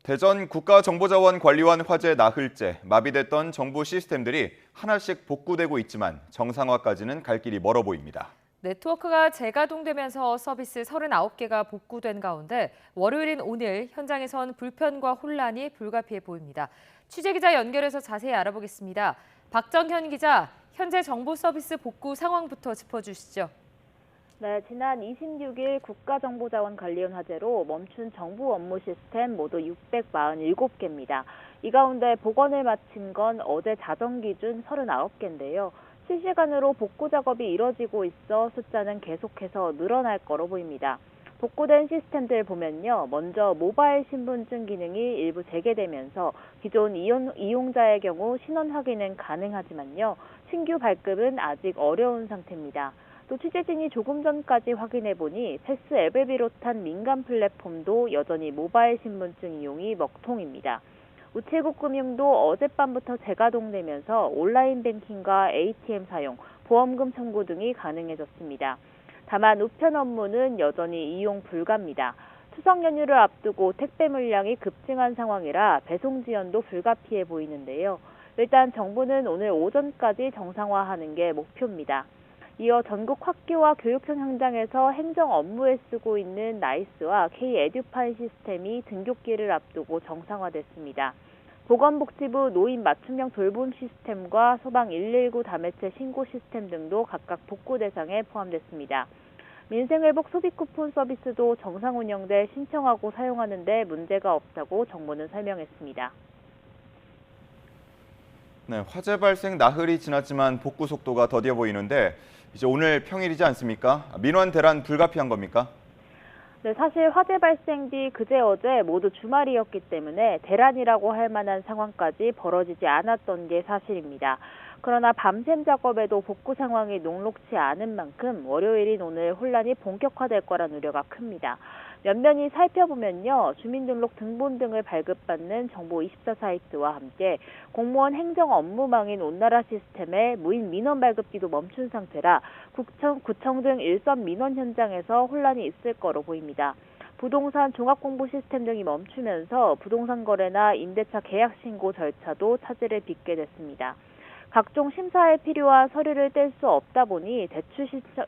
대전 국가정보자원관리원 화재 나흘째 마비됐던 정부 시스템들이 하나씩 복구되고 있지만 정상화까지는 갈 길이 멀어 보입니다. 네트워크가 재가동되면서 서비스 39개가 복구된 가운데 월요일인 오늘 현장에선 불편과 혼란이 불가피해 보입니다. 취재기자 연결해서 자세히 알아보겠습니다. 박정현 기자, 현재 정보 서비스 복구 상황부터 짚어주시죠. 네, 지난 26일 국가정보자원관리원 화재로 멈춘 정부 업무 시스템 모두 647개입니다. 이 가운데 복원을 마친 건 어제 자정 기준 39개인데요. 실시간으로 복구 작업이 이뤄지고 있어 숫자는 계속해서 늘어날 거로 보입니다. 복구된 시스템들 보면요. 먼저 모바일 신분증 기능이 일부 재개되면서 기존 이용자의 경우 신원 확인은 가능하지만요. 신규 발급은 아직 어려운 상태입니다. 또 취재진이 조금 전까지 확인해보니 패스 앱을 비롯한 민간 플랫폼도 여전히 모바일 신분증 이용이 먹통입니다. 우체국 금융도 어젯밤부터 재가동되면서 온라인 뱅킹과 ATM 사용, 보험금 청구 등이 가능해졌습니다. 다만 우편 업무는 여전히 이용 불가입니다. 추석 연휴를 앞두고 택배 물량이 급증한 상황이라 배송 지연도 불가피해 보이는데요. 일단 정부는 오늘 오전까지 정상화하는 게 목표입니다. 이어 전국 학교와 교육청 현장에서 행정 업무에 쓰고 있는 나이스와 K-에듀파일 시스템이 등교길을 앞두고 정상화됐습니다. 보건복지부 노인 맞춤형 돌봄 시스템과 소방 119 다매체 신고 시스템 등도 각각 복구 대상에 포함됐습니다. 민생회복 소비 쿠폰 서비스도 정상 운영돼 신청하고 사용하는 데 문제가 없다고 정부는 설명했습니다. 네, 화재 발생 나흘이 지났지만 복구 속도가 더뎌 보이는데 이제 오늘 평일이지 않습니까? 민원 대란 불가피한 겁니까? 네, 사실 화재 발생 뒤 그제 어제 모두 주말이었기 때문에 대란이라고 할 만한 상황까지 벌어지지 않았던 게 사실입니다. 그러나 밤샘 작업에도 복구 상황이 녹록치 않은 만큼 월요일인 오늘 혼란이 본격화될 거란 우려가 큽니다. 면면히 살펴보면요. 주민등록 등본 등을 발급받는 정보24 사이트와 함께 공무원 행정 업무망인 온나라 시스템의 무인 민원 발급기도 멈춘 상태라 구청 등 일선 민원 현장에서 혼란이 있을 거로 보입니다. 부동산 종합공보 시스템 등이 멈추면서 부동산 거래나 임대차 계약 신고 절차도 차질을 빚게 됐습니다. 각종 심사에 필요한 서류를 뗄 수 없다 보니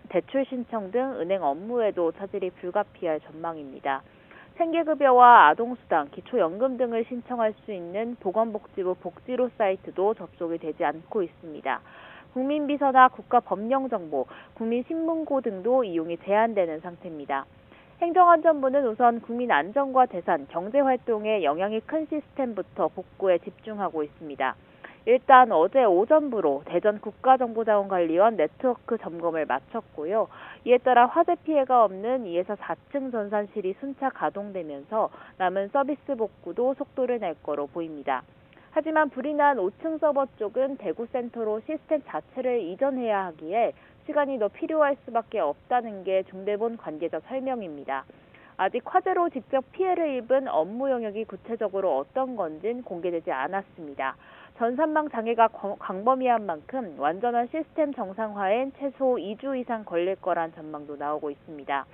대출 신청 등 은행 업무에도 차질이 불가피할 전망입니다. 생계급여와 아동수당, 기초연금 등을 신청할 수 있는 보건복지부 복지로 사이트도 접속이 되지 않고 있습니다. 국민비서나 국가법령정보, 국민신문고 등도 이용이 제한되는 상태입니다. 행정안전부는 우선 국민안전과 대산, 경제활동에 영향이 큰 시스템부터 복구에 집중하고 있습니다. 일단 어제 오전부로 대전 국가정보자원관리원 네트워크 점검을 마쳤고요. 이에 따라 화재 피해가 없는 2에서 4층 전산실이 순차 가동되면서 남은 서비스 복구도 속도를 낼 거로 보입니다. 하지만 불이 난 5층 서버 쪽은 대구센터로 시스템 자체를 이전해야 하기에 시간이 더 필요할 수밖에 없다는 게 중대본 관계자 설명입니다. 아직 화재로 직접 피해를 입은 업무 영역이 구체적으로 어떤 건지는 공개되지 않았습니다. 전산망 장애가 광범위한 만큼 완전한 시스템 정상화엔 최소 2주 이상 걸릴 거란 전망도 나오고 있습니다.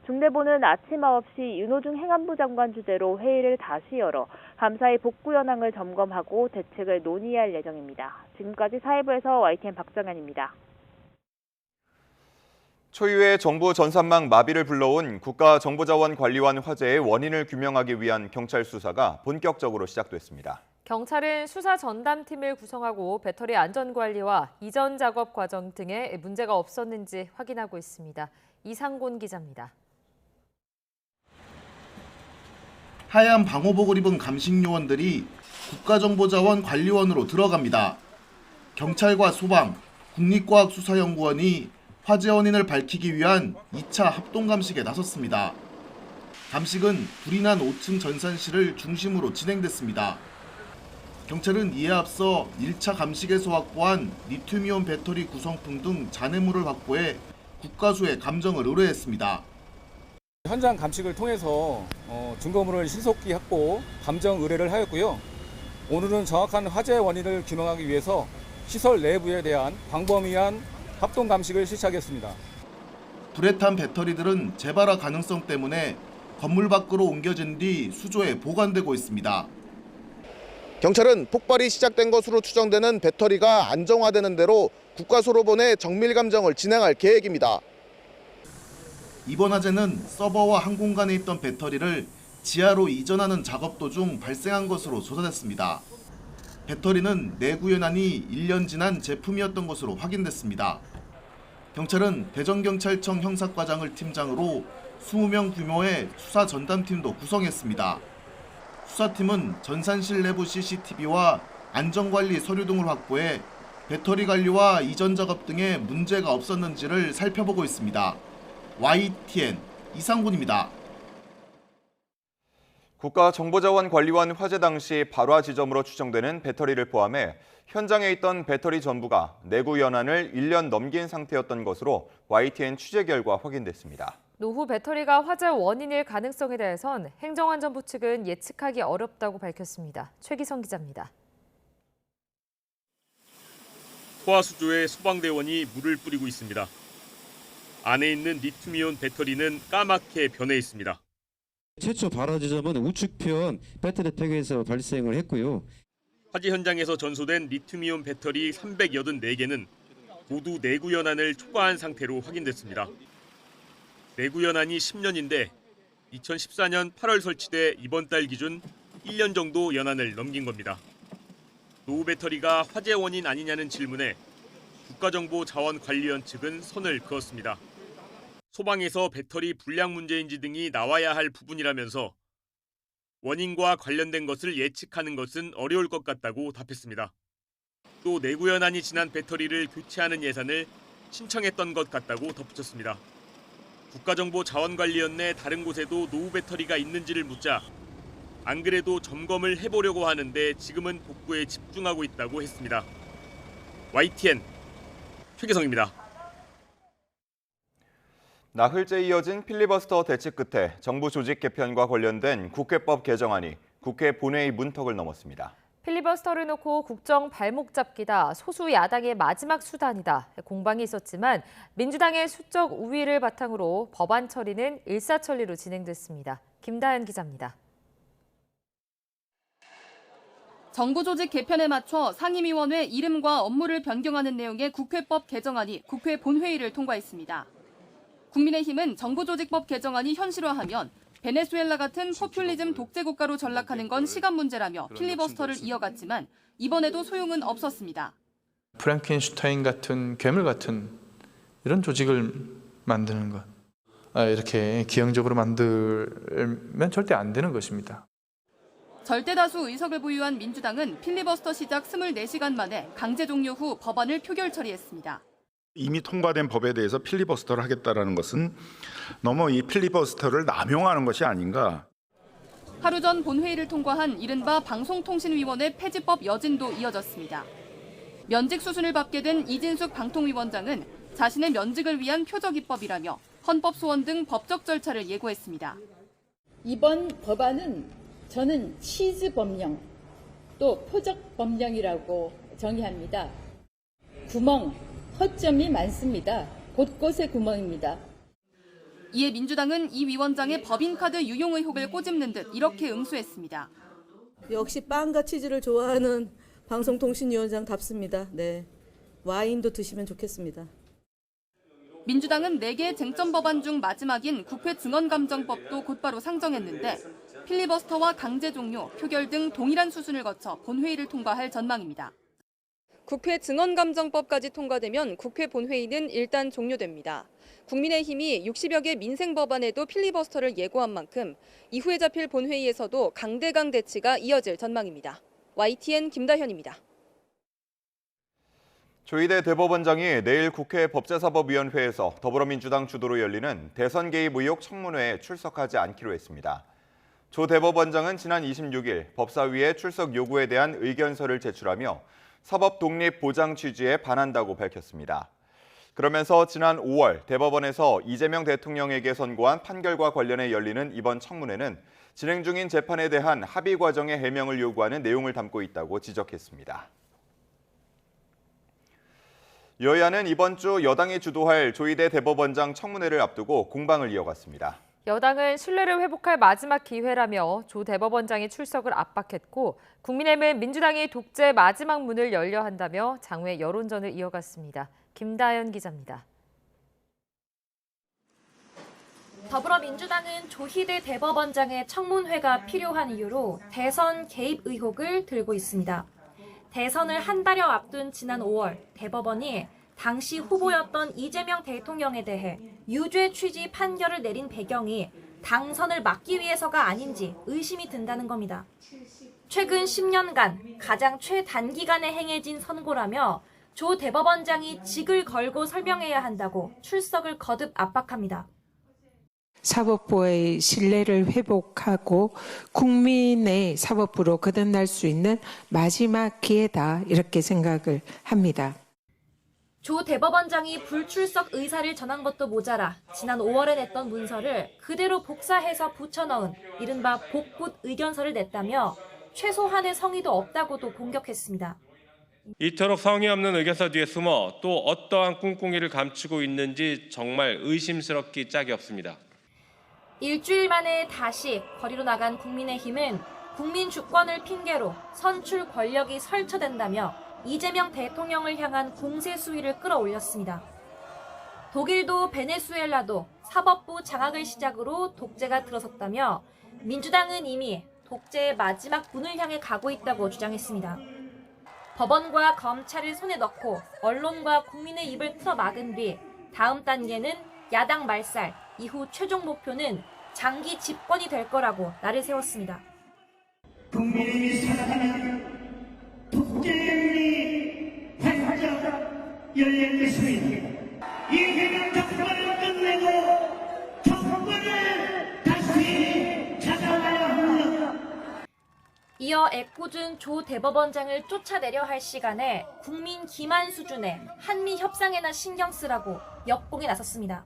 중대본은 아침 9시 윤호중 행안부 장관 주재로 회의를 다시 열어 감사의 복구 현황을 점검하고 대책을 논의할 예정입니다. 지금까지 사회부에서 YTN 박정현입니다. 초유의 정부 전산망 마비를 불러온 국가정보자원관리원 화재의 원인을 규명하기 위한 경찰 수사가 본격적으로 시작됐습니다. 경찰은 수사 전담팀을 구성하고 배터리 안전관리와 이전 작업 과정 등에 문제가 없었는지 확인하고 있습니다. 이상곤 기자입니다. 하얀 방호복을 입은 감식 요원들이 국가정보자원관리원으로 들어갑니다. 경찰과 소방, 국립과학수사연구원이 화재 원인을 밝히기 위한 2차 합동감식에 나섰습니다. 감식은 불이 난 5층 전산실을 중심으로 진행됐습니다. 경찰은 이에 앞서 1차 감식에서 확보한 리튬이온 배터리 구성품 등 잔해물을 확보해 국가수에 감정을 의뢰했습니다. 현장 감식을 통해서 증거물을 신속히 확보, 감정 의뢰를 하였고요. 오늘은 정확한 화재 원인을 규명하기 위해서 시설 내부에 대한 광범위한 합동 감식을 실시하겠습니다. 불에 탄 배터리들은 재발화 가능성 때문에 건물 밖으로 옮겨진 뒤 수조에 보관되고 있습니다. 경찰은 폭발이 시작된 것으로 추정되는 배터리가 안정화되는 대로 국과소로 보내 정밀 감정을 진행할 계획입니다. 이번 화재는 서버와 한 공간에 있던 배터리를 지하로 이전하는 작업 도중 발생한 것으로 조사됐습니다. 배터리는 내구 연한이 1년 지난 제품이었던 것으로 확인됐습니다. 경찰은 대전경찰청 형사과장을 팀장으로 20명 규모의 수사 전담팀도 구성했습니다. 수사팀은 전산실 내부 CCTV와 안전관리 서류 등을 확보해 배터리 관리와 이전 작업 등에 문제가 없었는지를 살펴보고 있습니다. YTN 이상군입니다. 국가정보자원관리원 화재 당시 발화 지점으로 추정되는 배터리를 포함해 현장에 있던 배터리 전부가 내구 연한을 1년 넘긴 상태였던 것으로 YTN 취재 결과 확인됐습니다. 노후 배터리가 화재 원인일 가능성에 대해선 행정안전부 측은 예측하기 어렵다고 밝혔습니다. 최기성 기자입니다. 포화수조에 소방대원이 물을 뿌리고 있습니다. 안에 있는 리튬이온 배터리는 까맣게 변해 있습니다. 최초 발화 지점은 우측편 배터리 팩에서 발생을 했고요. 화재 현장에서 전소된 리튬이온 배터리 384개는 모두 내구 연한을 초과한 상태로 확인됐습니다. 내구 연한이 10년인데 2014년 8월 설치돼 이번 달 기준 1년 정도 연한을 넘긴 겁니다. 노후 배터리가 화재 원인 아니냐는 질문에 국가정보자원관리원 측은 선을 그었습니다. 소방에서 배터리 불량 문제인지 등이 나와야 할 부분이라면서 원인과 관련된 것을 예측하는 것은 어려울 것 같다고 답했습니다. 또 내구 연한이 지난 배터리를 교체하는 예산을 신청했던 것 같다고 덧붙였습니다. 국가정보자원관리원 내 다른 곳에도 노후 배터리가 있는지를 묻자 안 그래도 점검을 해보려고 하는데 지금은 복구에 집중하고 있다고 했습니다. YTN 최기성입니다. 나흘째 이어진 필리버스터 대치 끝에 정부 조직 개편과 관련된 국회법 개정안이 국회 본회의 문턱을 넘었습니다. 필리버스터를 놓고 국정 발목 잡기다, 소수 야당의 마지막 수단이다 공방이 있었지만 민주당의 수적 우위를 바탕으로 법안 처리는 일사천리로 진행됐습니다. 김다현 기자입니다. 정부 조직 개편에 맞춰 상임위원회 이름과 업무를 변경하는 내용의 국회법 개정안이 국회 본회의를 통과했습니다. 국민의힘은 정부조직법 개정안이 현실화하면 베네수엘라 같은 포퓰리즘 독재 국가로 전락하는 건 시간 문제라며 필리버스터를 이어갔지만 이번에도 소용은 없었습니다. 프랑켄슈타인 같은 괴물 같은 이런 조직을 만드는 것, 이렇게 기형적으로 만들면 절대 안 되는 것입니다. 절대다수 의석을 보유한 민주당은 필리버스터 시작 24시간 만에 강제 종료 후 법안을 표결 처리했습니다. 이미 통과된 법에 대해서 필리버스터를 하겠다라는 것은 너무 이 필리버스터를 남용하는 것이 아닌가. 하루 전 본회의를 통과한 이른바 방송통신위원회 폐지법 여진도 이어졌습니다. 면직 수순을 밟게 된 이진숙 방통위원장은 자신의 면직을 위한 표적 입법이라며 헌법 소원 등 법적 절차를 예고했습니다. 이번 법안은 저는 치즈 법령 또 표적 법령이라고 정의합니다. 구멍, 허점이 많습니다. 곳곳에 구멍입니다. 이에 민주당은 이 위원장의 법인카드 유용 의혹을 꼬집는 듯 이렇게 응수했습니다. 역시 빵과 치즈를 좋아하는 방송통신위원장답습니다. 네, 와인도 드시면 좋겠습니다. 민주당은 4개 쟁점 법안 중 마지막인 국회 증언감정법도 곧바로 상정했는데 필리버스터와 강제 종료, 표결 등 동일한 수순을 거쳐 본회의를 통과할 전망입니다. 국회 증언감정법까지 통과되면 국회 본회의는 일단 종료됩니다. 국민의힘이 60여 개 민생 법안에도 필리버스터를 예고한 만큼 이후에 잡힐 본회의에서도 강대강 대치가 이어질 전망입니다. YTN 김다현입니다. 조희대 대법원장이 내일 국회 법제사법위원회에서 더불어민주당 주도로 열리는 대선 개입 의혹 청문회에 출석하지 않기로 했습니다. 조 대법원장은 지난 26일 법사위에 출석 요구에 대한 의견서를 제출하며 사법 독립 보장 취지에 반한다고 밝혔습니다. 그러면서 지난 5월 대법원에서 이재명 대통령에게 선고한 판결과 관련해 열리는 이번 청문회는 진행 중인 재판에 대한 합의 과정의 해명을 요구하는 내용을 담고 있다고 지적했습니다. 여야는 이번 주 여당이 주도할 조희대 대법원장 청문회를 앞두고 공방을 이어갔습니다. 여당은 신뢰를 회복할 마지막 기회라며 조 대법원장의 출석을 압박했고 국민의힘은 민주당이 독재 마지막 문을 열려 한다며 장외 여론전을 이어갔습니다. 김다연 기자입니다. 더불어민주당은 조희대 대법원장의 청문회가 필요한 이유로 대선 개입 의혹을 들고 있습니다. 대선을 한 달여 앞둔 지난 5월 대법원이 당시 후보였던 이재명 대통령에 대해 유죄 취지 판결을 내린 배경이 당선을 막기 위해서가 아닌지 의심이 든다는 겁니다. 최근 10년간 가장 최단기간에 행해진 선고라며 조 대법원장이 직을 걸고 설명해야 한다고 출석을 거듭 압박합니다. 사법부의 신뢰를 회복하고 국민의 사법부로 거듭날 수 있는 마지막 기회다 이렇게 생각을 합니다. 조 대법원장이 불출석 의사를 전한 것도 모자라 지난 5월에 냈던 문서를 그대로 복사해서 붙여넣은 이른바 복붙 의견서를 냈다며 최소한의 성의도 없다고도 공격했습니다. 이토록 성의 없는 의견서 뒤에 숨어 또 어떠한 꿍꿍이를 감추고 있는지 정말 의심스럽기 짝이 없습니다. 일주일 만에 다시 거리로 나간 국민의힘은 국민 주권을 핑계로 선출 권력이 설쳐된다며 이재명 대통령을 향한 공세 수위를 끌어올렸습니다. 독일도 베네수엘라도 사법부 장악을 시작으로 독재가 들어섰다며 민주당은 이미 독재의 마지막 문을 향해 가고 있다고 주장했습니다. 법원과 검찰을 손에 넣고 언론과 국민의 입을 틀어막은 뒤 다음 단계는 야당 말살, 이후 최종 목표는 장기 집권이 될 거라고 날을 세웠습니다. 국민이 살아가는 독재의 활짝 열릴 것입니다. 이 해명 정권을 끝내고 정권을 다시 찾아와야 합니다. 이어 애꿎은 조 대법원장을 쫓아내려 할 시간에 국민 기만 수준의 한미 협상에나 신경 쓰라고 역공에 나섰습니다.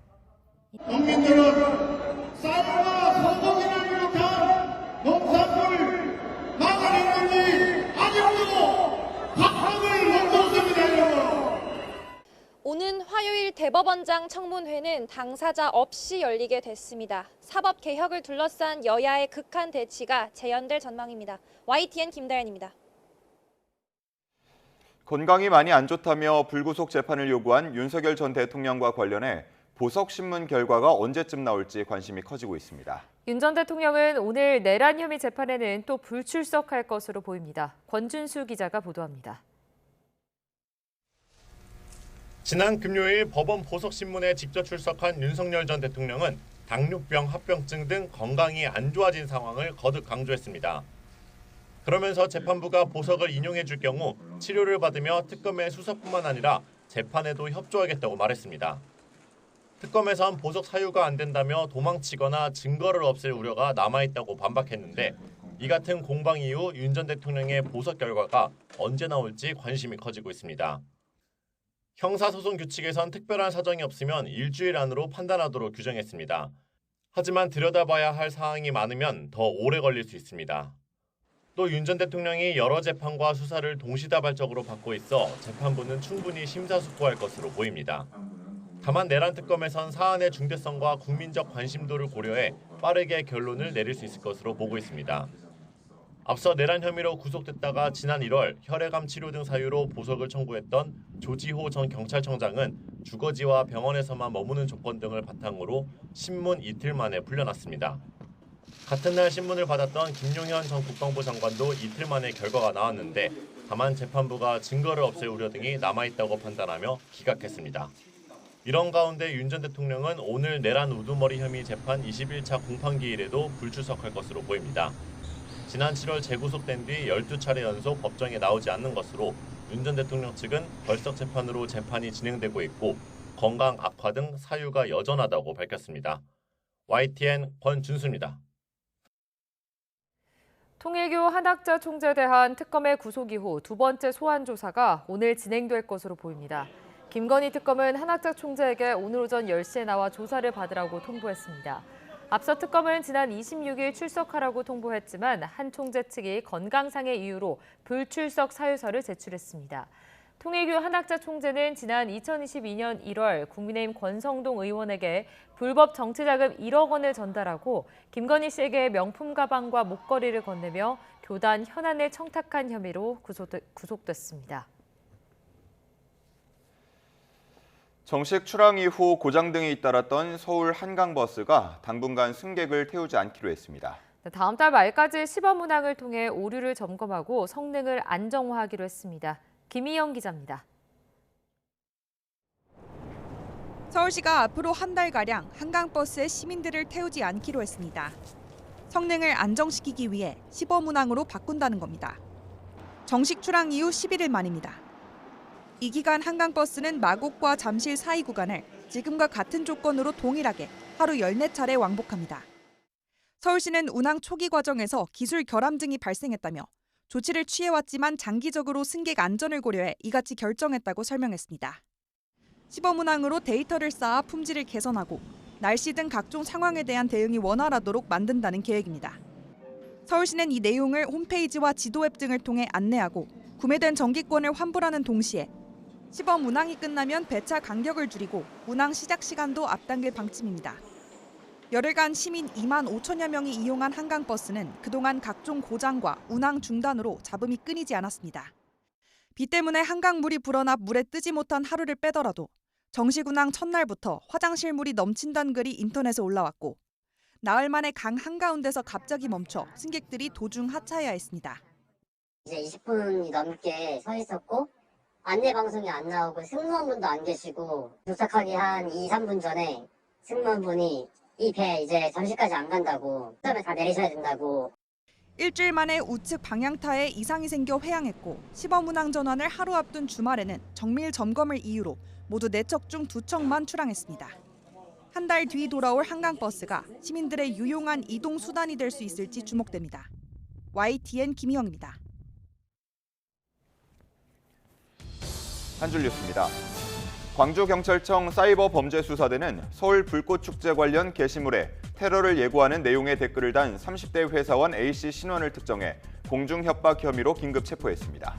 국민들은 쌀과 소고기를 비롯한 농산물 막아냈는지 아직도 밥값을 못 줬습니다, 여러분. 오는 화요일 대법원장 청문회는 당사자 없이 열리게 됐습니다. 사법 개혁을 둘러싼 여야의 극한 대치가 재연될 전망입니다. YTN 김다연입니다. 건강이 많이 안 좋다며 불구속 재판을 요구한 윤석열 전 대통령과 관련해 보석 신문 결과가 언제쯤 나올지 관심이 커지고 있습니다. 윤 전 대통령은 오늘 내란 혐의 재판에는 또 불출석할 것으로 보입니다. 권준수 기자가 보도합니다. 지난 금요일 법원 보석신문에 직접 출석한 윤석열 전 대통령은 당뇨병, 합병증 등 건강이 안 좋아진 상황을 거듭 강조했습니다. 그러면서 재판부가 보석을 인용해 줄 경우 치료를 받으며 특검의 수사뿐만 아니라 재판에도 협조하겠다고 말했습니다. 특검에선 보석 사유가 안 된다며 도망치거나 증거를 없앨 우려가 남아있다고 반박했는데 이 같은 공방 이후 윤 전 대통령의 보석 결과가 언제 나올지 관심이 커지고 있습니다. 형사소송 규칙에선 특별한 사정이 없으면 일주일 안으로 판단하도록 규정했습니다. 하지만 들여다봐야 할 사항이 많으면 더 오래 걸릴 수 있습니다. 또 윤 전 대통령이 여러 재판과 수사를 동시다발적으로 받고 있어 재판부는 충분히 심사숙고할 것으로 보입니다. 다만 내란 특검에선 사안의 중대성과 국민적 관심도를 고려해 빠르게 결론을 내릴 수 있을 것으로 보고 있습니다. 앞서 내란 혐의로 구속됐다가 지난 1월 혈액암 치료 등 사유로 보석을 청구했던 조지호 전 경찰청장은 주거지와 병원에서만 머무는 조건 등을 바탕으로 신문 이틀 만에 풀려났습니다. 같은 날 신문을 받았던 김용현 전 국방부 장관도 이틀 만에 결과가 나왔는데 다만 재판부가 증거를 없앨 우려 등이 남아있다고 판단하며 기각했습니다. 이런 가운데 윤 전 대통령은 오늘 내란 우두머리 혐의 재판 21차 공판기일에도 불출석할 것으로 보입니다. 지난 7월 재구속된 뒤 12차례 연속 법정에 나오지 않는 것으로 윤 전 대통령 측은 벌석 재판으로 재판이 진행되고 있고 건강 악화 등 사유가 여전하다고 밝혔습니다. YTN 권준수입니다. 통일교 한학자 총재에 대한 특검의 구속 이후 두 번째 소환 조사가 오늘 진행될 것으로 보입니다. 김건희 특검은 한학자 총재에게 오늘 오전 10시에 나와 조사를 받으라고 통보했습니다. 앞서 특검은 지난 26일 출석하라고 통보했지만 한 총재 측이 건강상의 이유로 불출석 사유서를 제출했습니다. 통일교 한학자 총재는 지난 2022년 1월 국민의힘 권성동 의원에게 불법 정치자금 1억 원을 전달하고 김건희 씨에게 명품 가방과 목걸이를 건네며 교단 현안을 청탁한 혐의로 구속됐습니다. 정식 출항 이후 고장 등이 잇따랐던 서울 한강버스가 당분간 승객을 태우지 않기로 했습니다. 다음 달 말까지 시범 운항을 통해 오류를 점검하고 성능을 안정화하기로 했습니다. 김희영 기자입니다. 서울시가 앞으로 한 달가량 한강버스에 시민들을 태우지 않기로 했습니다. 성능을 안정시키기 위해 시범 운항으로 바꾼다는 겁니다. 정식 출항 이후 11일 만입니다. 이 기간 한강버스는 마곡과 잠실 사이 구간을 지금과 같은 조건으로 동일하게 하루 14차례 왕복합니다. 서울시는 운항 초기 과정에서 기술 결함 등이 발생했다며 조치를 취해왔지만 장기적으로 승객 안전을 고려해 이같이 결정했다고 설명했습니다. 시범 운항으로 데이터를 쌓아 품질을 개선하고 날씨 등 각종 상황에 대한 대응이 원활하도록 만든다는 계획입니다. 서울시는 이 내용을 홈페이지와 지도 앱 등을 통해 안내하고 구매된 정기권을 환불하는 동시에 시범 운항이 끝나면 배차 간격을 줄이고 운항 시작 시간도 앞당길 방침입니다. 열흘간 시민 2만 5천여 명이 이용한 한강버스는 그동안 각종 고장과 운항 중단으로 잡음이 끊이지 않았습니다. 비 때문에 한강물이 불어나 물에 뜨지 못한 하루를 빼더라도 정식 운항 첫날부터 화장실 물이 넘친다는 글이 인터넷에 올라왔고 나흘 만에 강 한가운데서 갑자기 멈춰 승객들이 도중 하차해야 했습니다. 이제 20분이 넘게 서 있었고 안내 방송이 안 나오고 승무원분도 안 계시고 도착하기 한 2, 3분 전에 승무원분이 이 배 이제 잠실까지 안 간다고 점에 다 내리셔야 된다고. 일주일 만에 우측 방향타에 이상이 생겨 회항했고 시범 운항 전환을 하루 앞둔 주말에는 정밀 점검을 이유로 모두 4척 중 2척만 출항했습니다. 한 달 뒤 돌아올 한강버스가 시민들의 유용한 이동 수단이 될 수 있을지 주목됩니다. YTN 김희영입니다. 한 줄 뉴스입니다. 광주경찰청 사이버범죄수사대는 서울 불꽃축제 관련 게시물에 테러를 예고하는 내용의 댓글을 단 30대 회사원 A씨 신원을 특정해 공중협박 혐의로 긴급 체포했습니다.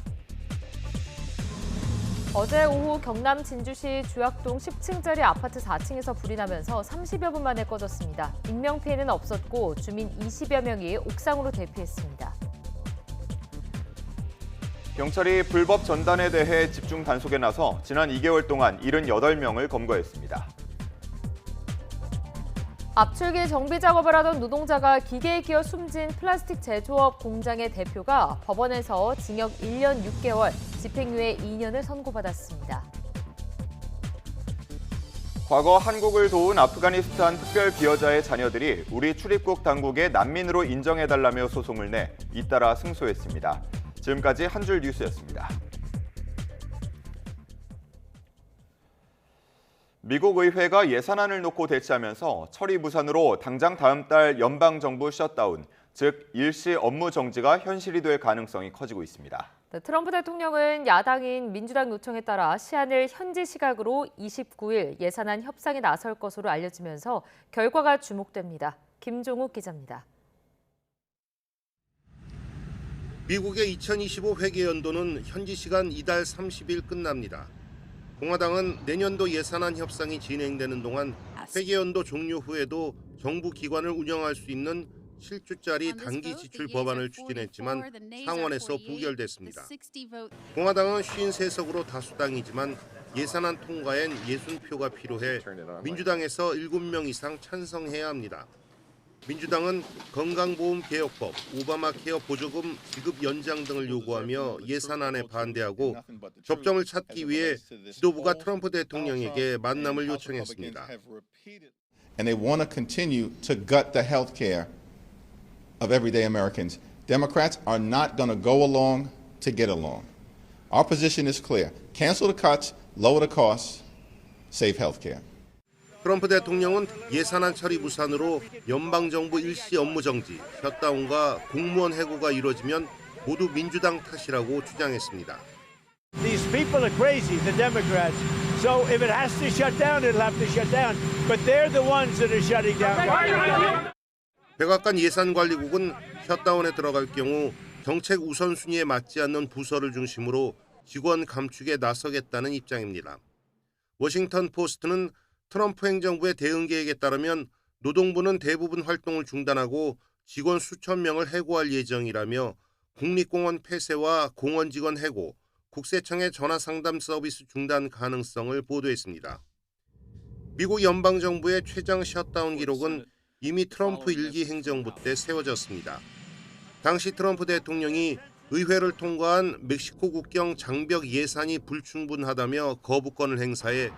어제 오후 경남 진주시 주악동 10층짜리 아파트 4층에서 불이 나면서 30여 분 만에 꺼졌습니다. 인명피해는 없었고 주민 20여 명이 옥상으로 대피했습니다. 경찰이 불법 전단에 대해 집중 단속에 나서 지난 2개월 동안 78명을 검거했습니다. 압출기 정비 작업을 하던 노동자가 기계에 끼어 숨진 플라스틱 제조업 공장의 대표가 법원에서 징역 1년 6개월, 집행유예 2년을 선고받았습니다. 과거 한국을 도운 아프가니스탄 특별 기여자의 자녀들이 우리 출입국 당국에 난민으로 인정해달라며 소송을 내 잇따라 승소했습니다. 지금까지 한 줄 뉴스였습니다. 미국 의회가 예산안을 놓고 대치하면서 처리 무산으로 당장 다음 달 연방정부 셧다운, 즉 일시 업무 정지가 현실이 될 가능성이 커지고 있습니다. 트럼프 대통령은 야당인 민주당 요청에 따라 시한을 현지 시각으로 29일 예산안 협상에 나설 것으로 알려지면서 결과가 주목됩니다. 김종욱 기자입니다. 미국의 2025 회계연도는 현지 시간 이달 30일 끝납니다. 공화당은 내년도 예산안 협상이 진행되는 동안 회계연도 종료 후에도 정부 기관을 운영할 수 있는 실주짜리 단기 지출 법안을 추진했지만 상원에서 부결됐습니다. 공화당은 53석으로 다수당이지만 예산안 통과엔 60표가 필요해 민주당에서 7명 이상 찬성해야 합니다. 민주당은 건강보험개혁법, 오바마 케어 보조금 지급 연장 등을 요구하며 예산안에 반대하고 접점을 찾기 위해 지도부가 트럼프 대통령에게 만남을 요청했습니다. And they want to continue to gut the health care of everyday Americans. Democrats are not going to go along to get along. Our position is clear. Cancel the cuts, lower the costs, save health care. 트럼프 대통령은 예산안 처리 무산으로 연방정부 일시 업무 정지, 셧다운과 공무원 해고가 이루어지면 모두 민주당 탓이라고 주장했습니다. These people are crazy, the Democrats. So if it has to shut down, it'll have to shut down. But they're the ones that are shutting down. 백악관 예산관리국은 셧다운에 들어갈 경우 정책 우선순위에 맞지 않는 부서를 중심으로 직원 감축에 나서겠다는 입장입니다. 워싱턴 포스트는 트럼프 행정부의 대응 계획에 따르면 노동부는 대부분 활동을 중단하고 직원 수천 명을 해고할 예정이라며 국립공원 폐쇄와 공원 직원 해고, 국세청의 전화 상담 서비스 중단 가능성을 보도했습니다. 미국 연방정부의 최장 셧다운 기록은 이미 트럼프 1기 행정부 때 세워졌습니다. 당시 트럼프 대통령이 의회를 통과한 멕시코 국경 장벽 예산이 불충분하다며 거부권을 행사해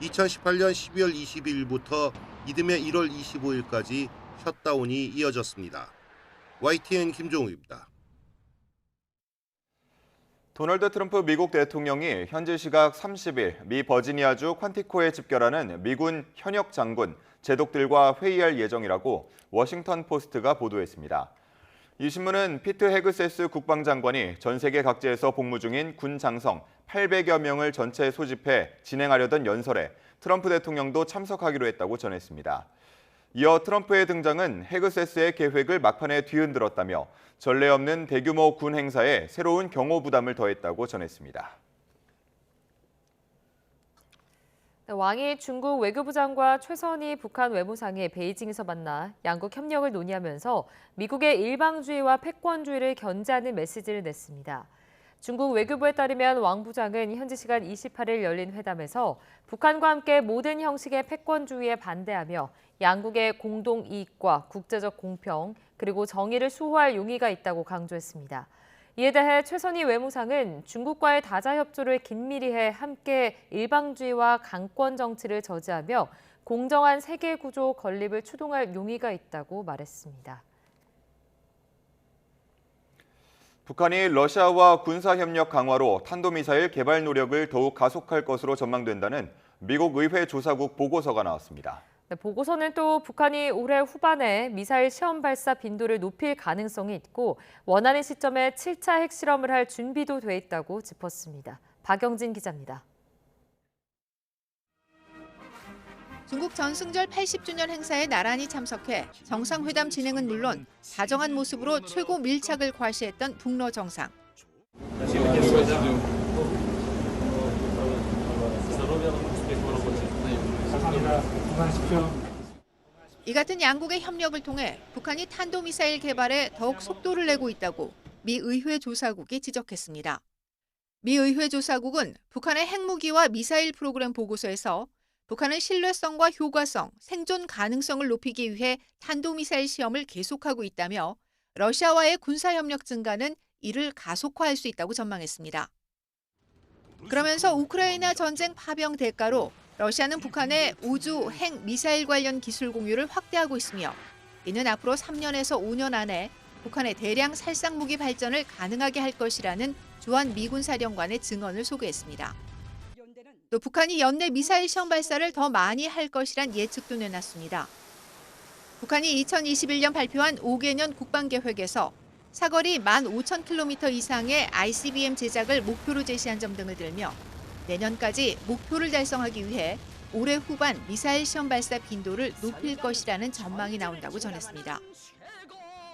2018년 12월 22일부터 이듬해 1월 25일까지 셧다운이 이어졌습니다. YTN 김종욱입니다. 도널드 트럼프 미국 대통령이 현지 시각 30일 미 버지니아주 퀀티코에 집결하는 미군 현역 장군 제독들과 회의할 예정이라고 워싱턴 포스트가 보도했습니다. 이 신문은 피트 헤그세스 국방장관이 전 세계 각지에서 복무 중인 군 장성 800여 명을 전체 소집해 진행하려던 연설에 트럼프 대통령도 참석하기로 했다고 전했습니다. 이어 트럼프의 등장은 헤그세스의 계획을 막판에 뒤흔들었다며 전례 없는 대규모 군 행사에 새로운 경호 부담을 더했다고 전했습니다. 왕이 중국 외교부장과 최선희 북한 외무상이 베이징에서 만나 양국 협력을 논의하면서 미국의 일방주의와 패권주의를 견제하는 메시지를 냈습니다. 중국 외교부에 따르면 왕 부장은 현지 시간 28일 열린 회담에서 북한과 함께 모든 형식의 패권주의에 반대하며 양국의 공동 이익과 국제적 공평 그리고 정의를 수호할 용의가 있다고 강조했습니다. 이에 대해 최선희 외무상은 중국과의 다자 협조를 긴밀히 해 함께 일방주의와 강권 정치를 저지하며 공정한 세계 구조 건립을 추동할 용의가 있다고 말했습니다. 북한이 러시아와 군사협력 강화로 탄도미사일 개발 노력을 더욱 가속할 것으로 전망된다는 미국 의회 조사국 보고서가 나왔습니다. 보고서는 또 북한이 올해 후반에 미사일 시험 발사 빈도를 높일 가능성이 있고 원하는 시점에 7차 핵실험을 할 준비도 돼 있다고 짚었습니다. 박영진 기자입니다. 중국 전승절 80주년 행사에 나란히 참석해 정상회담 진행은 물론 다정한 모습으로 최고 밀착을 과시했던 북러 정상. 이 같은 양국의 협력을 통해 북한이 탄도미사일 개발에 더욱 속도를 내고 있다고 미 의회 조사국이 지적했습니다. 미 의회 조사국은 북한의 핵무기와 미사일 프로그램 보고서에서 북한은 신뢰성과 효과성, 생존 가능성을 높이기 위해 탄도미사일 시험을 계속하고 있다며 러시아와의 군사협력 증가는 이를 가속화할 수 있다고 전망했습니다. 그러면서 우크라이나 전쟁 파병 대가로 러시아는 북한의 우주, 핵, 미사일 관련 기술 공유를 확대하고 있으며 이는 앞으로 3년에서 5년 안에 북한의 대량 살상 무기 발전을 가능하게 할 것이라는 주한 미군 사령관의 증언을 소개했습니다. 또 북한이 연내 미사일 시험 발사를 더 많이 할 것이란 예측도 내놨습니다. 북한이 2021년 발표한 5개년 국방계획에서 사거리 15,000km 이상의 ICBM 제작을 목표로 제시한 점 등을 들며 내년까지 목표를 달성하기 위해 올해 후반 미사일 시험 발사 빈도를 높일 것이라는 전망이 나온다고 전했습니다.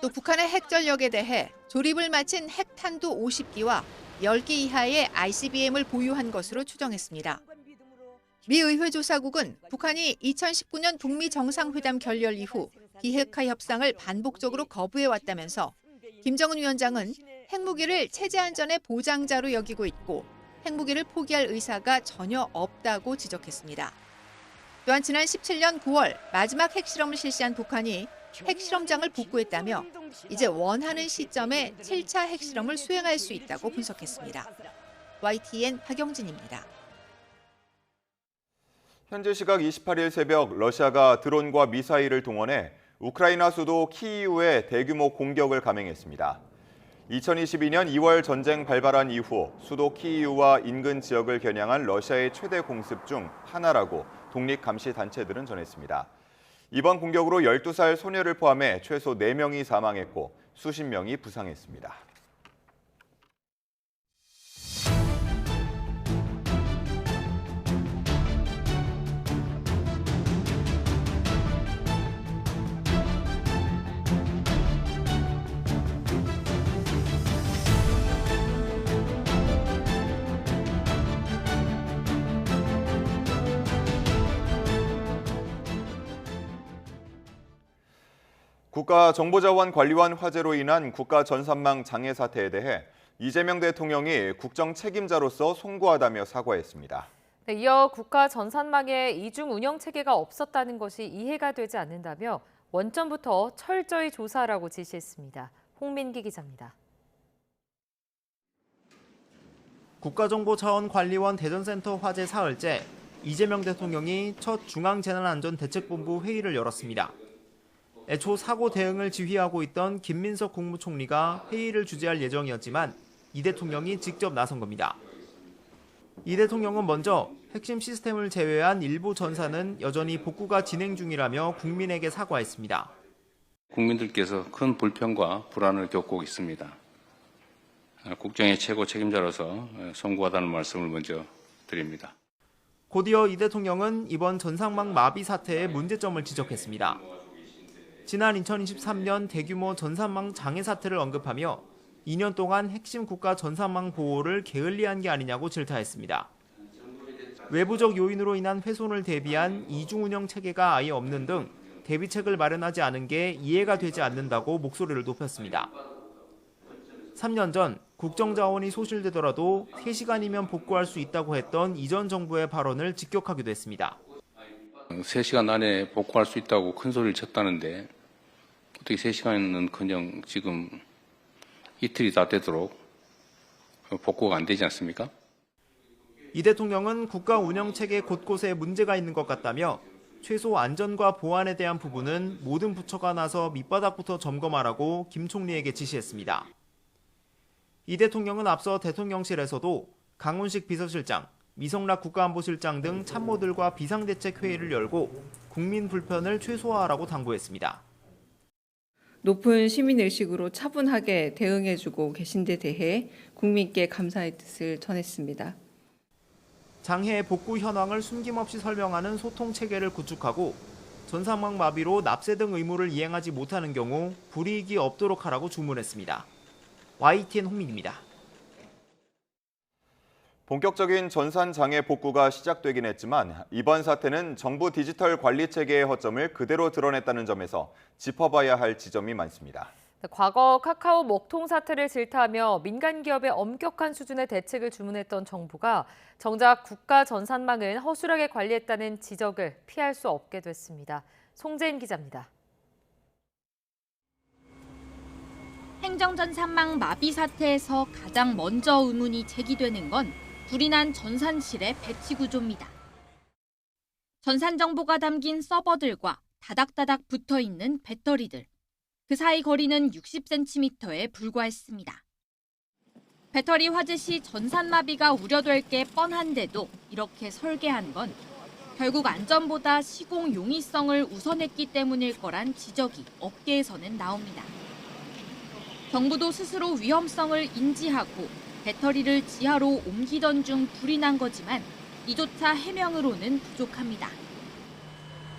또 북한의 핵 전력에 대해 조립을 마친 핵탄두 50기와 10기 이하의 ICBM을 보유한 것으로 추정했습니다. 미 의회 조사국은 북한이 2019년 북미 정상회담 결렬 이후 비핵화 협상을 반복적으로 거부해왔다면서 김정은 위원장은 핵무기를 체제 안전의 보장자로 여기고 있고 핵무기를 포기할 의사가 전혀 없다고 지적했습니다. 또한 지난 17년 9월 마지막 핵실험을 실시한 북한이 핵실험장을 복구했다며 이제 원하는 시점에 7차 핵실험을 수행할 수 있다고 분석했습니다. YTN 박영진입니다. 현지 시각 28일 새벽 러시아가 드론과 미사일을 동원해 우크라이나 수도 키이우에 대규모 공격을 감행했습니다. 2022년 2월 전쟁 발발한 이후 수도 키이우와 인근 지역을 겨냥한 러시아의 최대 공습 중 하나라고 독립감시단체들은 전했습니다. 이번 공격으로 12살 소녀를 포함해 최소 4명이 사망했고 수십 명이 부상했습니다. 국가정보자원관리원 화재로 인한 국가전산망 장애 사태에 대해 이재명 대통령이 국정 책임자로서 송구하다며 사과했습니다. 네, 이어 국가전산망에 이중 운영 체계가 없었다는 것이 이해가 되지 않는다며 원점부터 철저히 조사하라고 지시했습니다. 홍민기 기자입니다. 국가정보자원관리원 대전센터 화재 사흘째 이재명 대통령이 첫 중앙재난안전대책본부 회의를 열었습니다. 애초 사고 대응을 지휘하고 있던 김민석 국무총리가 회의를 주재할 예정이었지만 이 대통령이 직접 나선 겁니다. 이 대통령은 먼저 핵심 시스템을 제외한 일부 전사는 여전히 복구가 진행 중이라며 국민에게 사과했습니다. 국민들께서 큰 불편과 불안을 겪고 있습니다. 국정의 최고 책임자로서 송구하다는 말씀을 먼저 드립니다. 곧이어 이 대통령은 이번 전산망 마비 사태의 문제점을 지적했습니다. 지난 2023년 대규모 전산망 장애 사태를 언급하며 2년 동안 핵심 국가 전산망 보호를 게을리한 게 아니냐고 질타했습니다. 외부적 요인으로 인한 훼손을 대비한 이중 운영 체계가 아예 없는 등 대비책을 마련하지 않은 게 이해가 되지 않는다고 목소리를 높였습니다. 3년 전 국정자원이 소실되더라도 3시간이면 복구할 수 있다고 했던 이전 정부의 발언을 직격하기도 했습니다. 3시간 안에 복구할 수 있다고 큰 소리를 쳤다는데 어떻게 3시간은커녕 지금 이틀이 다 되도록 복구가 안 되지 않습니까? 이 대통령은 국가 운영 체계 곳곳에 문제가 있는 것 같다며 최소 안전과 보안에 대한 부분은 모든 부처가 나서 밑바닥부터 점검하라고 김 총리에게 지시했습니다. 이 대통령은 앞서 대통령실에서도 강훈식 비서실장, 미성락 국가안보실장 등 참모들과 비상대책회의를 열고 국민 불편을 최소화하라고 당부했습니다. 높은 시민의식으로 차분하게 대응해주고 계신 데 대해 국민께 감사의 뜻을 전했습니다. 장애 복구 현황을 숨김없이 설명하는 소통체계를 구축하고 전산망 마비로 납세 등 의무를 이행하지 못하는 경우 불이익이 없도록 하라고 주문했습니다. YTN 홍민기입니다. 본격적인 전산장애 복구가 시작되긴 했지만 이번 사태는 정부 디지털 관리 체계의 허점을 그대로 드러냈다는 점에서 짚어봐야 할 지점이 많습니다. 과거 카카오 먹통 사태를 질타하며 민간 기업의 엄격한 수준의 대책을 주문했던 정부가 정작 국가 전산망을 허술하게 관리했다는 지적을 피할 수 없게 됐습니다. 송재인 기자입니다. 행정전산망 마비 사태에서 가장 먼저 의문이 제기되는 건 불이 난 전산실의 배치 구조입니다. 전산 정보가 담긴 서버들과 다닥다닥 붙어있는 배터리들. 그 사이 거리는 60cm에 불과했습니다. 배터리 화재 시 전산 마비가 우려될 게 뻔한데도 이렇게 설계한 건 결국 안전보다 시공 용이성을 우선했기 때문일 거란 지적이 업계에서는 나옵니다. 정부도 스스로 위험성을 인지하고 배터리를 지하로 옮기던 중 불이 난 거지만 이조차 해명으로는 부족합니다.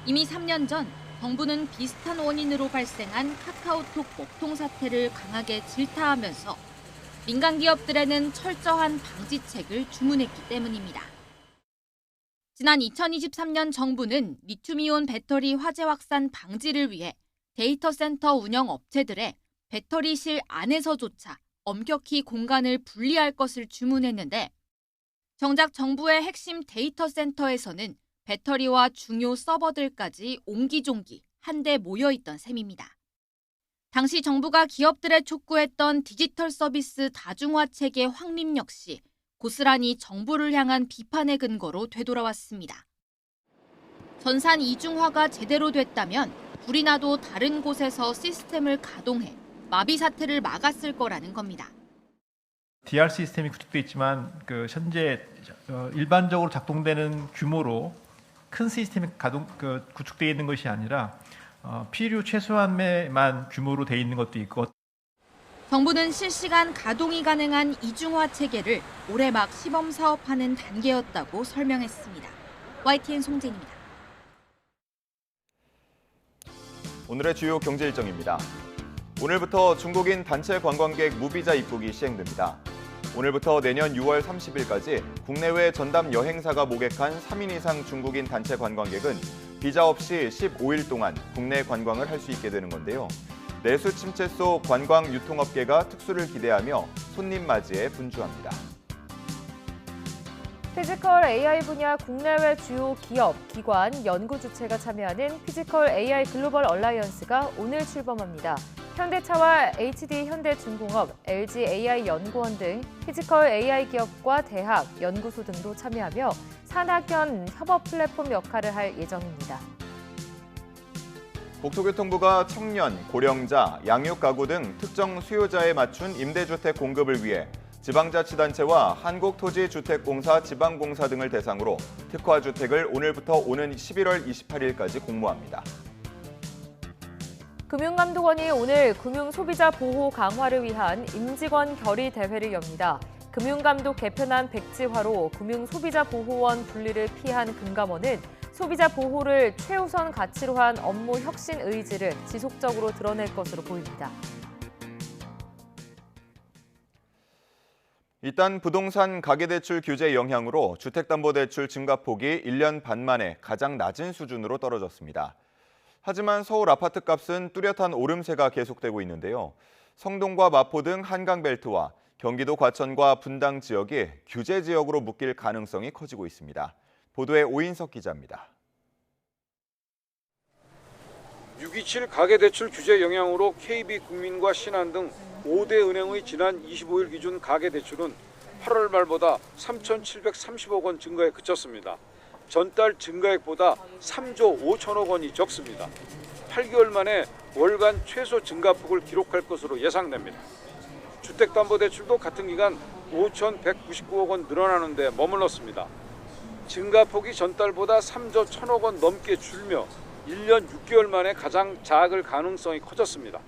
이미 3년 전 정부는 비슷한 원인으로 발생한 카카오톡 먹통 사태를 강하게 질타하면서 민간 기업들에는 철저한 방지책을 주문했기 때문입니다. 지난 2023년 정부는 리튬이온 배터리 화재 확산 방지를 위해 데이터 센터 운영 업체들의 배터리실 안에서조차 엄격히 공간을 분리할 것을 주문했는데 정작 정부의 핵심 데이터 센터에서는 배터리와 중요 서버들까지 옹기종기 한데 모여있던 셈입니다. 당시 정부가 기업들에 촉구했던 디지털 서비스 다중화 체계 확립 역시 고스란히 정부를 향한 비판의 근거로 되돌아왔습니다. 전산 이중화가 제대로 됐다면 불이 나도 다른 곳에서 시스템을 가동해 마비 사태를 막았을 거라는 겁니다. DR 시스템이 구축돼 있지만 현재 일반적으로 작동되는 규모로 큰 시스템이 구축되어 있는 것이 아니라 필요 최소한만 규모로 돼 있는 것도 있고. 정부는 실시간 가동이 가능한 이중화 체계를 올해 막 시범 사업하는 단계였다고 설명했습니다. YTN 송재인입니다. 오늘의 주요 경제 일정입니다. 오늘부터 중국인 단체 관광객 무비자 입국이 시행됩니다. 오늘부터 내년 6월 30일까지 국내외 전담 여행사가 모객한 3인 이상 중국인 단체 관광객은 비자 없이 15일 동안 국내 관광을 할 수 있게 되는 건데요. 내수 침체 속 관광 유통업계가 특수를 기대하며 손님 맞이에 분주합니다. 피지컬 AI 분야 국내외 주요 기업, 기관, 연구 주체가 참여하는 피지컬 AI 글로벌 얼라이언스가 오늘 출범합니다. 현대차와 HD 현대중공업, LG AI 연구원 등 피지컬 AI 기업과 대학, 연구소 등도 참여하며 산학연 협업 플랫폼 역할을 할 예정입니다. 국토교통부가 청년, 고령자, 양육가구 등 특정 수요자에 맞춘 임대주택 공급을 위해 지방자치단체와 한국토지주택공사, 지방공사 등을 대상으로 특화주택을 오늘부터 오는 11월 28일까지 공모합니다. 금융감독원이 오늘 금융소비자 보호 강화를 위한 임직원 결의 대회를 엽니다. 금융감독 개편안 백지화로 금융소비자보호원 분리를 피한 금감원은 소비자 보호를 최우선 가치로 한 업무 혁신 의지를 지속적으로 드러낼 것으로 보입니다. 일단 부동산 가계대출 규제 영향으로 주택담보대출 증가폭이 1년 반 만에 가장 낮은 수준으로 떨어졌습니다. 하지만 서울 아파트값은 뚜렷한 오름세가 계속되고 있는데요. 성동과 마포 등 한강벨트와 경기도 과천과 분당 지역이 규제 지역으로 묶일 가능성이 커지고 있습니다. 보도에 오인석 기자입니다. 6.27 가계대출 규제 영향으로 KB국민과 신한 등 5대 은행의 지난 25일 기준 가계대출은 8월 말보다 3,730억 원 증가에 그쳤습니다. 전달 증가액보다 3조 5천억 원이 적습니다. 8개월 만에 월간 최소 증가폭을 기록할 것으로 예상됩니다. 주택담보대출도 같은 기간 5,199억 원 늘어나는 데 머물렀습니다. 증가폭이 전달보다 3조 1천억 원 넘게 줄며 1년 6개월 만에 가장 작을 가능성이 커졌습니다.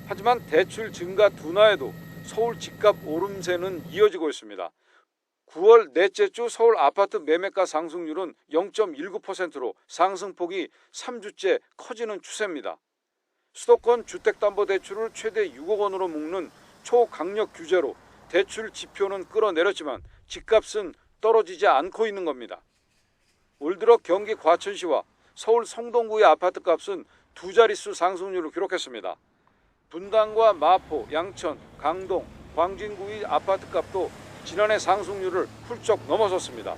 하지만 대출 증가 둔화에도 서울 집값 오름세는 이어지고 있습니다. 9월 넷째 주 서울 아파트 매매가 상승률은 0.19%로 상승폭이 3주째 커지는 추세입니다. 수도권 주택담보대출을 최대 6억 원으로 묶는 초강력 규제로 대출 지표는 끌어내렸지만 집값은 떨어지지 않고 있는 겁니다. 올 들어 경기 과천시와 서울 성동구의 아파트값은 두 자릿수 상승률을 기록했습니다. 분당과 마포, 양천, 강동, 광진구의 아파트값도 지난해 상승률을 훌쩍 넘어섰습니다.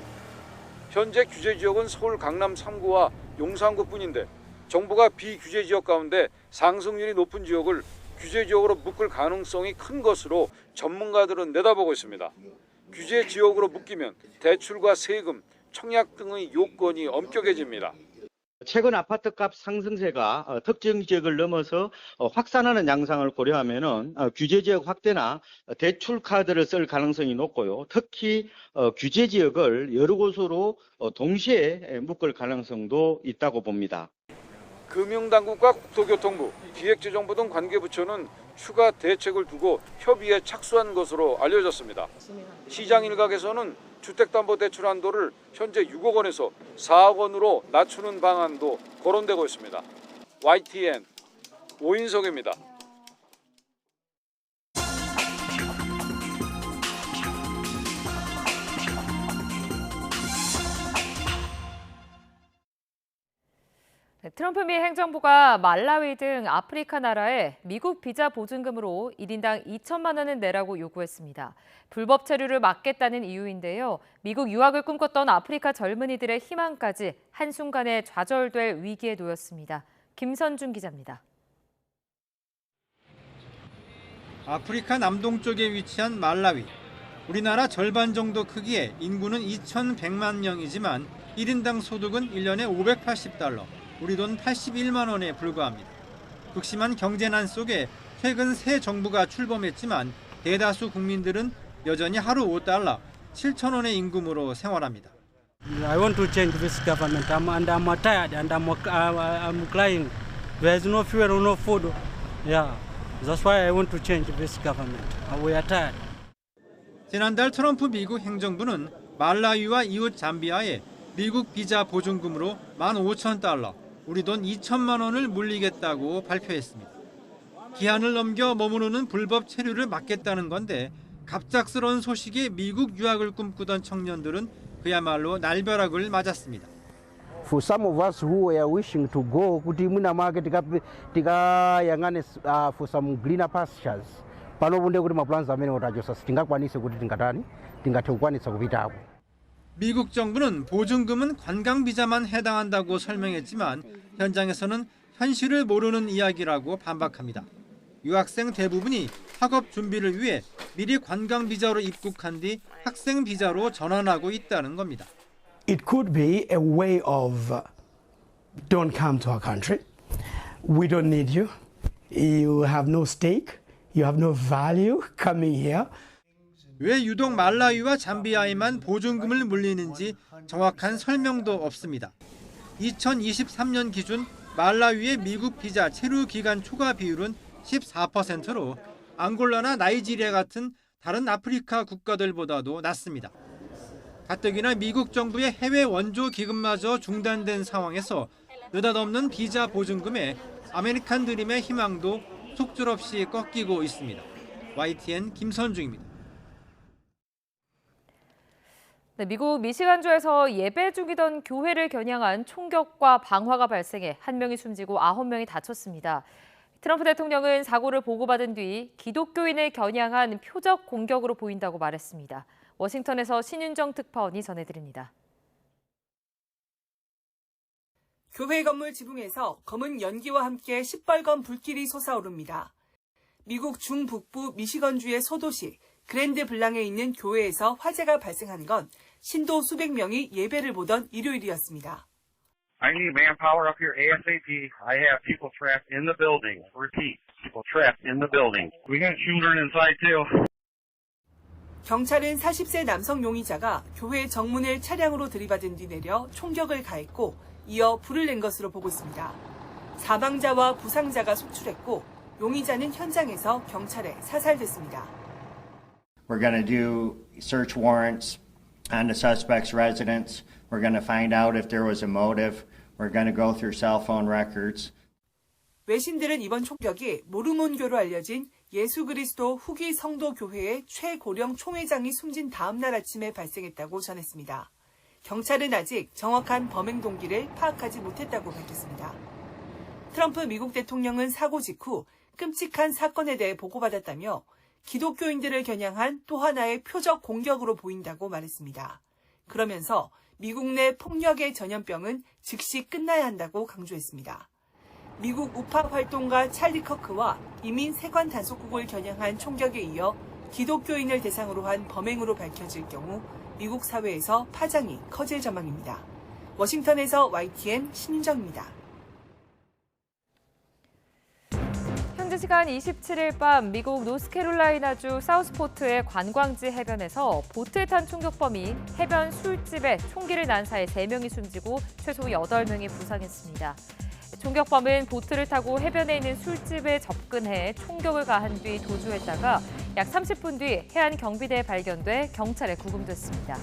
현재 규제 지역은 서울 강남 3구와 용산구뿐인데 정부가 비규제 지역 가운데 상승률이 높은 지역을 규제 지역으로 묶을 가능성이 큰 것으로 전문가들은 내다보고 있습니다. 규제 지역으로 묶이면 대출과 세금, 청약 등의 요건이 엄격해집니다. 최근 아파트값 상승세가 특정 지역을 넘어서 확산하는 양상을 고려하면은 규제 지역 확대나 대출 카드를 쓸 가능성이 높고요. 특히 규제 지역을 여러 곳으로 동시에 묶을 가능성도 있다고 봅니다. 금융당국과 국토교통부, 기획재정부 등 관계부처는 추가 대책을 두고 협의에 착수한 것으로 알려졌습니다. 시장 일각에서는 주택담보대출 한도를 현재 6억 원에서 4억 원으로 낮추는 방안도 거론되고 있습니다. YTN 오인석입니다. 트럼프 미 행정부가 말라위 등 아프리카 나라에 미국 비자 보증금으로 1인당 2천만 원을 내라고 요구했습니다. 불법 체류를 막겠다는 이유인데요. 미국 유학을 꿈꿨던 아프리카 젊은이들의 희망까지 한순간에 좌절될 위기에 놓였습니다. 김선준 기자입니다. 아프리카 남동쪽에 위치한 말라위. 우리나라 절반 정도 크기에 인구는 2,100만 명이지만 1인당 소득은 1년에 $580, 우리 돈 81만 원에 불과합니다. 극심한 경제난 속에 최근 새 정부가 출범했지만 대다수 국민들은 여전히 하루 $5, 7천 원의 임금으로 생활합니다. I want to change this government. I'm tired and I'm crying. There's no fuel, no food. Yeah, that's why I want to change this government. We are tired. 지난달 트럼프 미국 행정부는 말라위와 이웃 잠비아에 미국 비자 보증금으로 $15,000, 우리 돈 2천만 원을 물리겠다고 발표했습니다. 기한을 넘겨 머무르는 불법 체류를 막겠다는 건데 갑작스러운 소식에 미국 유학을 꿈꾸던 청년들은 그야말로 날벼락을 맞았습니다. for some of us who were wishing to go kuti mwina mwake tikayang'ane for some greener pastures panopunde kuti mapulani amene otachosa sitingakwanise kuti tingathe kukwanitsa kupitako. 미국 정부는 보증금은 관광 비자만 해당한다고 설명했지만 현장에서는 현실을 모르는 이야기라고 반박합니다. 유학생 대부분이 학업 준비를 위해 미리 관광 비자로 입국한 뒤 학생 비자로 전환하고 있다는 겁니다. It could be a way of don't come to our country. We don't need you. You have no stake. You have no value coming here. 왜 유독 말라위와 잠비아에만 보증금을 물리는지 정확한 설명도 없습니다. 2023년 기준 말라위의 미국 비자 체류 기간 초과 비율은 14%로 앙골라나 나이지리아 같은 다른 아프리카 국가들보다도 낮습니다. 가뜩이나 미국 정부의 해외 원조 기금마저 중단된 상황에서 느닷없는 비자 보증금에 아메리칸 드림의 희망도 속절없이 꺾이고 있습니다. YTN 김선중입니다. 네, 미국 미시간주에서 예배 중이던 교회를 겨냥한 총격과 방화가 발생해 1명이 숨지고 9명이 다쳤습니다. 트럼프 대통령은 사고를 보고받은 뒤 기독교인을 겨냥한 표적 공격으로 보인다고 말했습니다. 워싱턴에서 신윤정 특파원이 전해드립니다. 교회 건물 지붕에서 검은 연기와 함께 시뻘건 불길이 솟아오릅니다. 미국 중북부 미시건주의 소도시 그랜드 블랑에 있는 교회에서 화재가 발생한 건 신도 수백 명이 예배를 보던 일요일이었습니다. I need manpower up here ASAP. I have people trapped in the building. Repeat, people trapped in the building. We got children inside too. 경찰은 40세 남성 용의자가 교회 정문을 차량으로 들이받은 뒤 내려 총격을 가했고 이어 불을 낸 것으로 보고 있습니다. 사망자와 부상자가 속출했고 용의자는 현장에서 경찰에 사살됐습니다. We're going to do search warrants on the suspect's residence. We're going to find out if there was a motive. We're going to go through cell phone records. 외신들은 이번 총격이 모르몬교로 알려진 예수 그리스도 후기 성도 교회의 최고령 총회장이 숨진 다음 날 아침에 발생했다고 전했습니다. 경찰은 아직 정확한 범행 동기를 파악하지 못했다고 밝혔습니다. 트럼프 미국 대통령은 사고 직후 끔찍한 사건에 대해 보고받았다며 기독교인들을 겨냥한 또 하나의 표적 공격으로 보인다고 말했습니다. 그러면서 미국 내 폭력의 전염병은 즉시 끝나야 한다고 강조했습니다. 미국 우파 활동가 찰리 커크와 이민 세관 단속국을 겨냥한 총격에 이어 기독교인을 대상으로 한 범행으로 밝혀질 경우 미국 사회에서 파장이 커질 전망입니다. 워싱턴에서 YTN 신윤정입니다. 현지 시간 27일 밤 미국 노스캐롤라이나주 사우스포트의 관광지 해변에서 보트에 탄 총격범이 해변 술집에 총기를 난 사이 3명이 숨지고 최소 8명이 부상했습니다. 총격범은 보트를 타고 해변에 있는 술집에 접근해 총격을 가한 뒤 도주했다가 약 30분 뒤 해안 경비대에 발견돼 경찰에 구금됐습니다.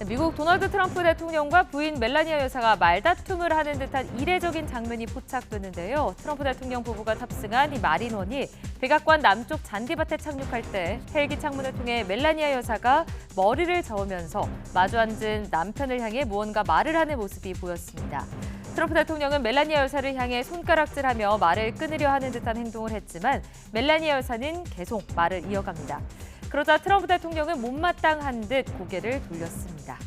미국 도널드 트럼프 대통령과 부인 멜라니아 여사가 말다툼을 하는 듯한 이례적인 장면이 포착됐는데요. 트럼프 대통령 부부가 탑승한 이 마린원이 백악관 남쪽 잔디밭에 착륙할 때 헬기 창문을 통해 멜라니아 여사가 머리를 저으면서 마주 앉은 남편을 향해 무언가 말을 하는 모습이 보였습니다. 트럼프 대통령은 멜라니아 여사를 향해 손가락질하며 말을 끊으려 하는 듯한 행동을 했지만 멜라니아 여사는 계속 말을 이어갑니다. 그러자 트럼프 대통령은 못마땅한 듯 고개를 돌렸습니다.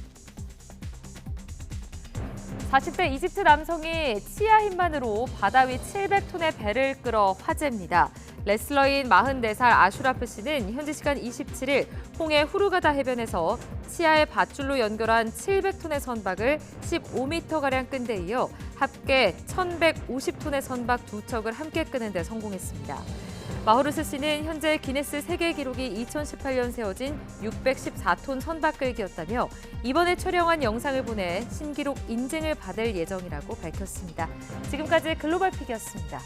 40대 이집트 남성이 치아 힘만으로 바다 위 700톤의 배를 끌어 화제입니다. 레슬러인 44살 아슈라프 씨는 현지 시간 27일 홍해 후르가다 해변에서 치아의 밧줄로 연결한 700톤의 선박을 15m가량 끈 데 이어 합계 1,150톤의 선박 2척을 함께 끄는 데 성공했습니다. 마호르스 씨는 현재 기네스 세계 기록이 2018년 세워진 614톤 선박 끌기였다며 이번에 촬영한 영상을 보내 신기록 인증을 받을 예정이라고 밝혔습니다. 지금까지 글로벌픽이었습니다.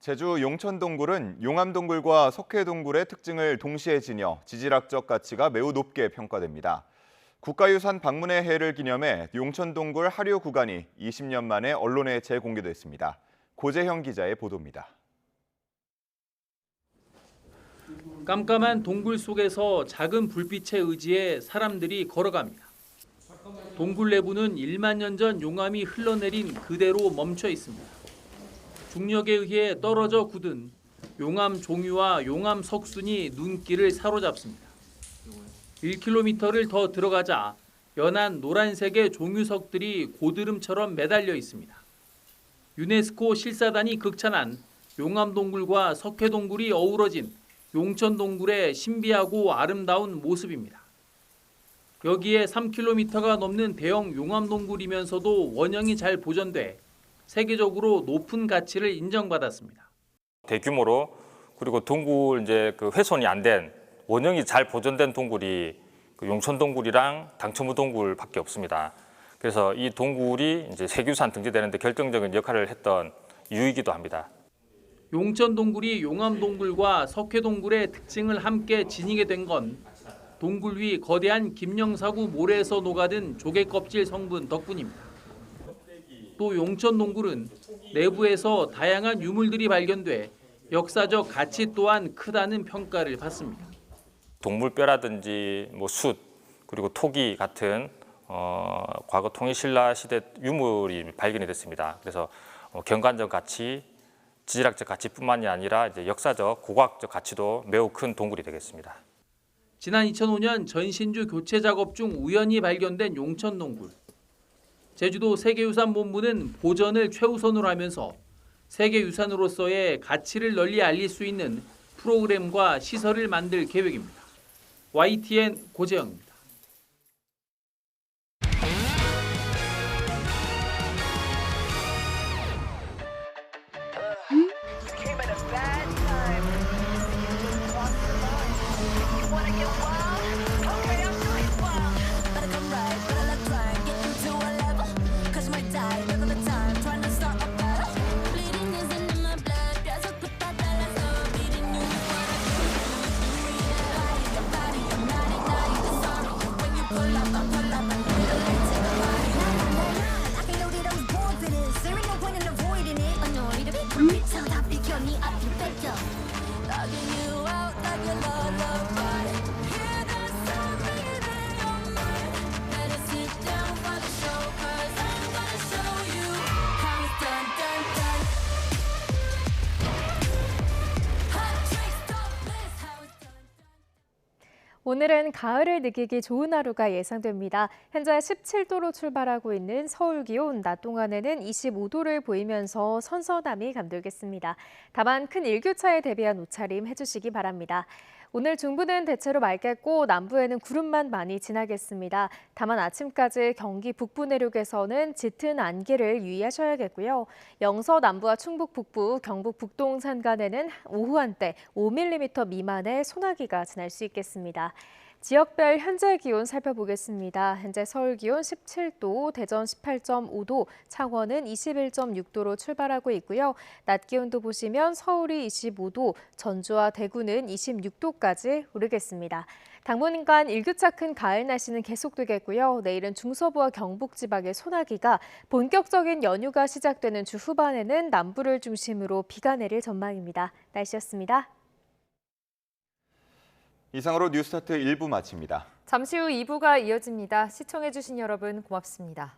제주 용천동굴은 용암동굴과 석회동굴의 특징을 동시에 지녀 지질학적 가치가 매우 높게 평가됩니다. 국가유산 방문의 해를 기념해 용천동굴 하류 구간이 20년 만에 언론에 재공개됐습니다. 고재형 기자의 보도입니다. 깜깜한 동굴 속에서 작은 불빛에 의지해 사람들이 걸어갑니다. 동굴 내부는 1만 년 전 용암이 흘러내린 그대로 멈춰 있습니다. 중력에 의해 떨어져 굳은 용암 종유와 용암 석순이 눈길을 사로잡습니다. 1km를 더 들어가자 연한 노란색의 종유석들이 고드름처럼 매달려 있습니다. 유네스코 실사단이 극찬한 용암동굴과 석회동굴이 어우러진 용천동굴의 신비하고 아름다운 모습입니다. 여기에 3km가 넘는 대형 용암동굴이면서도 원형이 잘 보존돼 세계적으로 높은 가치를 인정받았습니다. 대규모로 그리고 동굴 이제 그 훼손이 안 된 원형이 잘 보존된 동굴이 그 용천동굴이랑 당첨부 동굴밖에 없습니다. 그래서 이 동굴이 이제 세계유산 등재되는데 결정적인 역할을 했던 이유이기도 합니다. 용천동굴이 용암동굴과 석회동굴의 특징을 함께 지니게 된 건 동굴 위 거대한 김영사구 모래에서 녹아든 조개껍질 성분 덕분입니다. 또 용천동굴은 내부에서 다양한 유물들이 발견돼 역사적 가치 또한 크다는 평가를 받습니다. 동물뼈라든지 뭐 숯 그리고 토기 같은 과거 통일신라 시대 유물이 발견이 됐습니다. 그래서 경관적 가치, 지질학적 가치뿐만이 아니라 이제 역사적, 고고학적 가치도 매우 큰 동굴이 되겠습니다. 지난 2005년 전신주 교체 작업 중 우연히 발견된 용천동굴. 제주도 세계유산본부는 보전을 최우선으로 하면서 세계유산으로서의 가치를 널리 알릴 수 있는 프로그램과 시설을 만들 계획입니다. YTN 고재영입니다. 오늘은 가을을 느끼기 좋은 하루가 예상됩니다. 현재 17도로 출발하고 있는 서울 기온, 낮 동안에는 25도를 보이면서 선선함이 감돌겠습니다. 다만 큰 일교차에 대비한 옷차림 해주시기 바랍니다. 오늘 중부는 대체로 맑겠고 남부에는 구름만 많이 지나겠습니다. 다만 아침까지 경기 북부 내륙에서는 짙은 안개를 유의하셔야겠고요. 영서 남부와 충북 북부, 경북 북동 산간에는 오후 한때 5mm 미만의 소나기가 지날 수 있겠습니다. 지역별 현재 기온 살펴보겠습니다. 현재 서울 기온 17도, 대전 18.5도, 창원은 21.6도로 출발하고 있고요. 낮 기온도 보시면 서울이 25도, 전주와 대구는 26도까지 오르겠습니다. 당분간 일교차 큰 가을 날씨는 계속되겠고요. 내일은 중서부와 경북 지방의 소나기가 본격적인 연휴가 시작되는 주 후반에는 남부를 중심으로 비가 내릴 전망입니다. 날씨였습니다. 이상으로 뉴스타트 1부 마칩니다. 잠시 후 2부가 이어집니다. 시청해주신 여러분 고맙습니다.